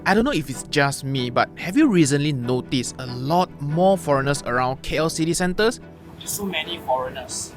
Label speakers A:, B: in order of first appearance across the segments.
A: I don't know if it's just me, but have you recently noticed a lot more foreigners around KL city centres?
B: There's so many foreigners.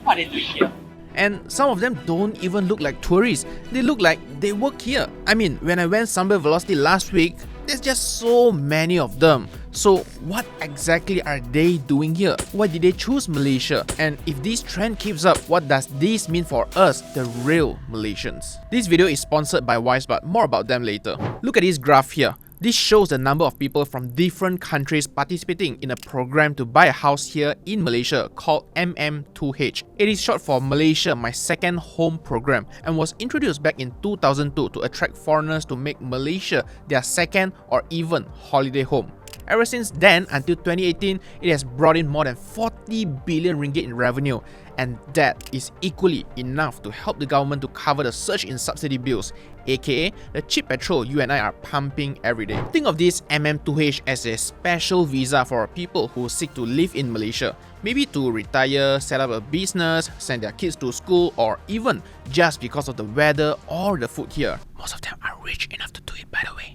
B: What are they doing here?
A: And some of them don't even look like tourists. They look like they work here. I mean, when I went Sambal Velocity last week, there's just so many of them. So what exactly are they doing here? Why did they choose Malaysia? And if this trend keeps up, what does this mean for us, the real Malaysians? This video is sponsored by Wise, but more about them later. Look at this graph here. This shows the number of people from different countries participating in a program to buy a house here in Malaysia called MM2H. It is short for Malaysia My Second Home program and was introduced back in 2002 to attract foreigners to make Malaysia their second or even holiday home. Ever since then, until 2018, it has brought in more than 40 billion ringgit in revenue, and that is equally enough to help the government to cover the surge in subsidy bills, aka the cheap petrol you and I are pumping every day. Think of this MM2H as a special visa for people who seek to live in Malaysia, maybe to retire, set up a business, send their kids to school, or even just because of the weather or the food here. Most of them are rich enough to do it, by the way.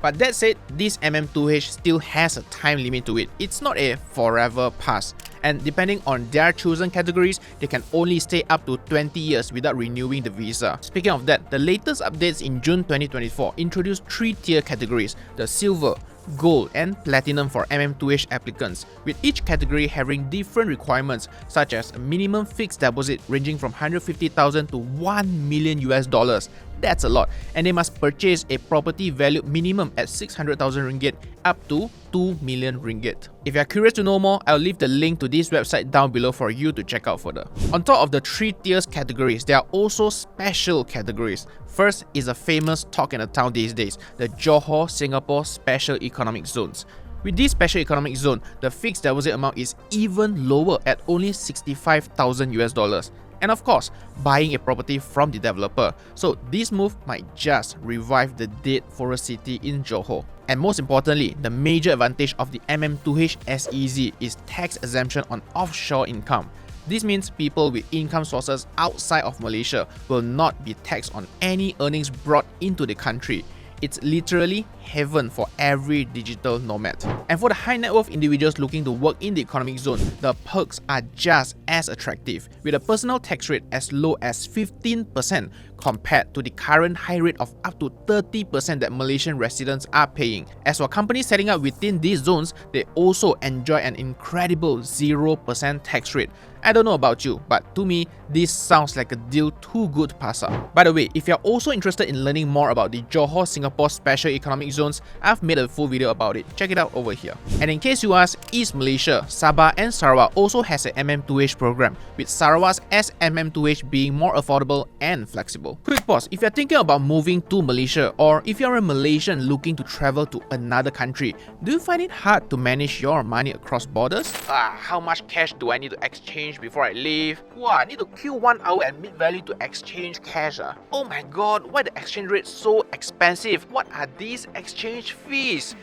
A: But that said, this MM2H still has a time limit to it. It's not a forever pass. And depending on their chosen categories, they can only stay up to 20 years without renewing the visa. Speaking of that, the latest updates in June 2024 introduced 3-tier categories: the Silver, Gold, and Platinum for MM2H applicants, with each category having different requirements, such as a minimum fixed deposit ranging from 150,000 to $1 million US. That's a lot, and they must purchase a property valued minimum at 600,000 ringgit up to 2 million ringgit. If you're curious to know more, I'll leave the link to this website down below for you to check out further. On top of the 3 tiers categories, there are also special categories. First is a famous talk in the town these days, the Johor Singapore Special Economic Zones. With this special economic zone, the fixed deposit amount is even lower at only 65,000 US. And of course, buying a property from the developer. So this move might just revive the dead forest city in Johor. And most importantly, the major advantage of the MM2H SEZ is tax exemption on offshore income. This means people with income sources outside of Malaysia will not be taxed on any earnings brought into the country. It's literally heaven for every digital nomad. And for the high net worth individuals looking to work in the economic zone, the perks are just as attractive, with a personal tax rate as low as 15% compared to the current high rate of up to 30% that Malaysian residents are paying. As for companies setting up within these zones, they also enjoy an incredible 0% tax rate. I don't know about you, but to me, this sounds like a deal too good to pass up. By the way, if you're also interested in learning more about the Johor Singapore Special Economic Zones, I've made a full video about it. Check it out over here. And in case you ask, East Malaysia, Sabah and Sarawak also has an MM2H program, with Sarawak's SMM2H being more affordable and flexible. Quick pause, if you're thinking about moving to Malaysia, or if you're a Malaysian looking to travel to another country, do you find it hard to manage your money across borders? How much cash do I need to exchange before I leave? I need to queue 1 hour at Mid Valley to exchange cash. Oh my god, why the exchange rate so expensive? What are these exchange fees?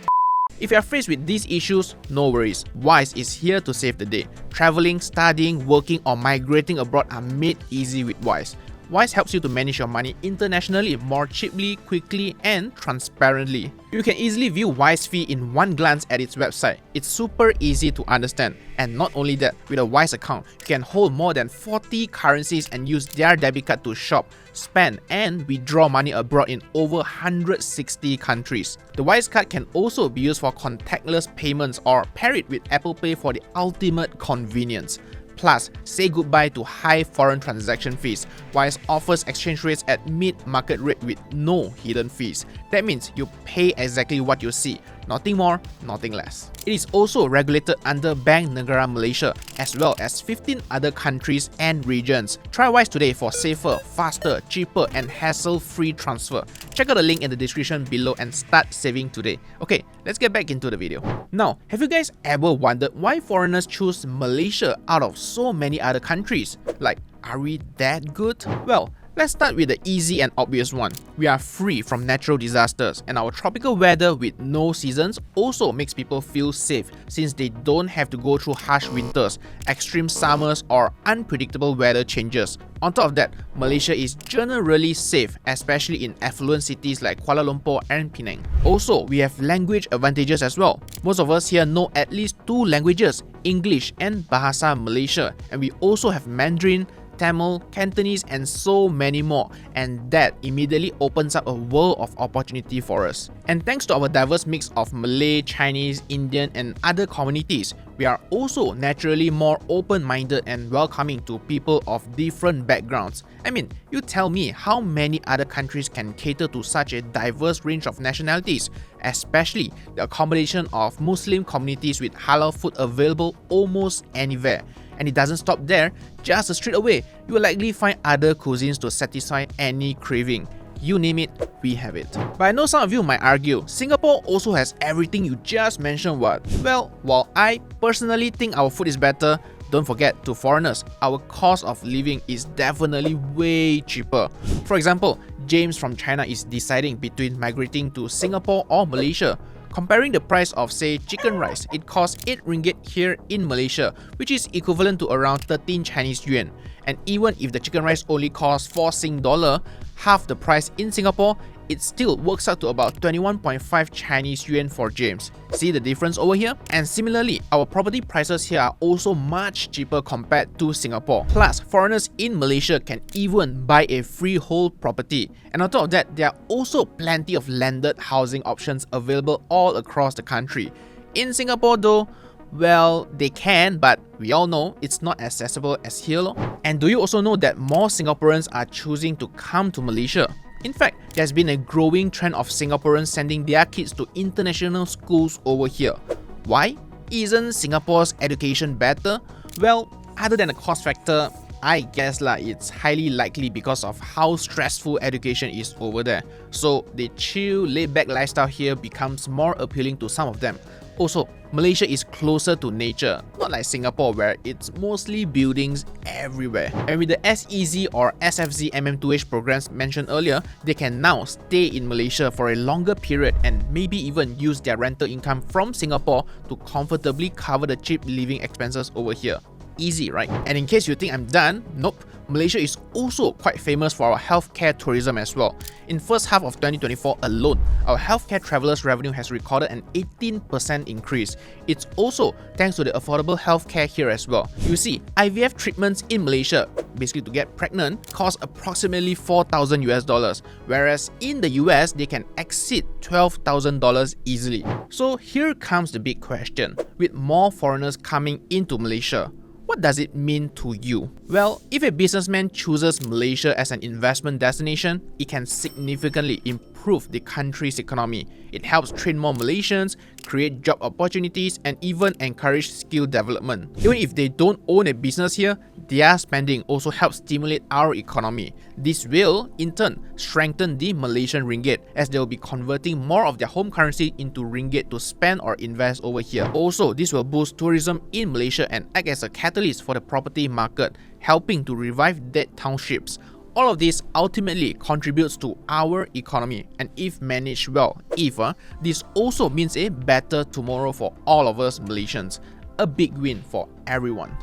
A: If you're faced with these issues, no worries. Wise is here to save the day. Traveling, studying, working, or migrating abroad are made easy with Wise. Wise helps you to manage your money internationally more cheaply, quickly, and transparently. You can easily view Wise fee in one glance at its website. It's super easy to understand. And not only that, with a Wise account, you can hold more than 40 currencies and use their debit card to shop, spend, and withdraw money abroad in over 160 countries. The Wise card can also be used for contactless payments or pair it with Apple Pay for the ultimate convenience. Plus, say goodbye to high foreign transaction fees. Wise offers exchange rates at mid-market rate with no hidden fees. That means you pay exactly what you see, nothing more, nothing less. It is also regulated under Bank Negara Malaysia, as well as 15 other countries and regions. Try Wise today for safer, faster, cheaper, and hassle-free transfer. Check out the link in the description below and start saving today. Okay, let's get back into the video. Now, have you guys ever wondered why foreigners choose Malaysia out of so many other countries? Like, are we that good? Well, Let's start with the easy and obvious one. We are free from natural disasters, and our tropical weather with no seasons also makes people feel safe since they don't have to go through harsh winters, extreme summers, or unpredictable weather changes. On top of that, Malaysia is generally safe, especially in affluent cities like Kuala Lumpur and Penang. Also, we have language advantages as well. Most of us here know at least 2 languages, English and Bahasa Malaysia, and we also have Mandarin, Tamil, Cantonese, and so many more, and that immediately opens up a world of opportunity for us. And thanks to our diverse mix of Malay, Chinese, Indian, and other communities, we are also naturally more open-minded and welcoming to people of different backgrounds. I mean, you tell me how many other countries can cater to such a diverse range of nationalities, especially the accommodation of Muslim communities with halal food available almost anywhere. And it doesn't stop there. Just a street away, you will likely find other cuisines to satisfy any craving. You name it, we have it. But I know some of you might argue, Singapore also has everything you just mentioned what? Well, while I personally think our food is better, don't forget, to foreigners, our cost of living is definitely way cheaper. For example, James from China is deciding between migrating to Singapore or Malaysia. Comparing the price of, say, chicken rice, it costs 8 ringgit here in Malaysia, which is equivalent to around 13 Chinese yuan. And even if the chicken rice only costs 4 Sing dollar, half the price in Singapore, it still works out to about 21.5 Chinese yuan for James. See the difference over here? And similarly, our property prices here are also much cheaper compared to Singapore. Plus, foreigners in Malaysia can even buy a freehold property. And on top of that, there are also plenty of landed housing options available all across the country. In Singapore though, well, they can, but we all know it's not accessible as here lor. And do you also know that more Singaporeans are choosing to come to Malaysia? In fact, there's been a growing trend of Singaporeans sending their kids to international schools over here. Why? Isn't Singapore's education better? Well, other than the cost factor, I guess it's highly likely because of how stressful education is over there. So the chill, laid-back lifestyle here becomes more appealing to some of them. Also, Malaysia is closer to nature, not like Singapore where it's mostly buildings everywhere. And with the SEZ or SFZ MM2H programs mentioned earlier, they can now stay in Malaysia for a longer period and maybe even use their rental income from Singapore to comfortably cover the cheap living expenses over here. Easy, right? And in case you think I'm done, nope. Malaysia is also quite famous for our healthcare tourism as well. In first half of 2024 alone, our healthcare travelers revenue has recorded an 18% increase. It's also thanks to the affordable healthcare here as well. You see, IVF treatments in Malaysia, basically to get pregnant, cost approximately $4,000 whereas in the US, they can exceed $12,000 easily. So here comes the big question. With more foreigners coming into Malaysia, what does it mean to you? Well, if a businessman chooses Malaysia as an investment destination, it can significantly improve the country's economy. It helps train more Malaysians, create job opportunities, and even encourage skill development. Even if they don't own a business here, their spending also helps stimulate our economy. This will, in turn, strengthen the Malaysian ringgit as they will be converting more of their home currency into ringgit to spend or invest over here. Also, this will boost tourism in Malaysia and act as a catalyst for the property market, helping to revive dead townships. All of this ultimately contributes to our economy, and if managed well, this also means a better tomorrow for all of us Malaysians. A big win for everyone.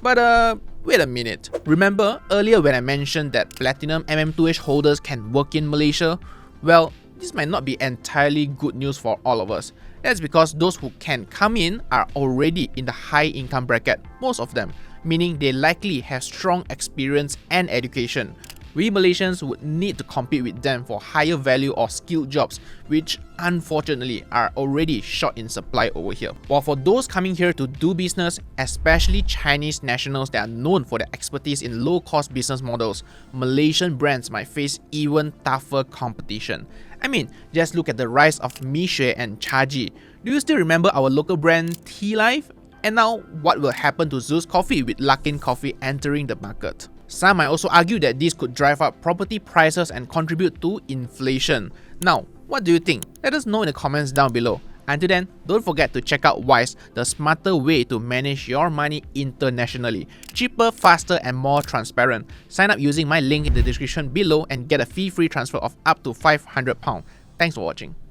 A: But wait a minute. Remember earlier when I mentioned that Platinum MM2H holders can work in Malaysia? Well, this might not be entirely good news for all of us. That's because those who can come in are already in the high income bracket, most of them, meaning they likely have strong experience and education. We Malaysians would need to compete with them for higher value or skilled jobs, which unfortunately are already short in supply over here. While for those coming here to do business, especially Chinese nationals that are known for their expertise in low-cost business models, Malaysian brands might face even tougher competition. I mean, just look at the rise of Mishui and Chaji. Do you still remember our local brand Tea Life? And now, what will happen to Zeus Coffee with Luckin Coffee entering the market? Some might also argue that this could drive up property prices and contribute to inflation. Now, what do you think? Let us know in the comments down below. Until then, don't forget to check out Wise, the smarter way to manage your money internationally. Cheaper, faster, and more transparent. Sign up using my link in the description below and get a fee-free transfer of up to £500. Thanks for watching.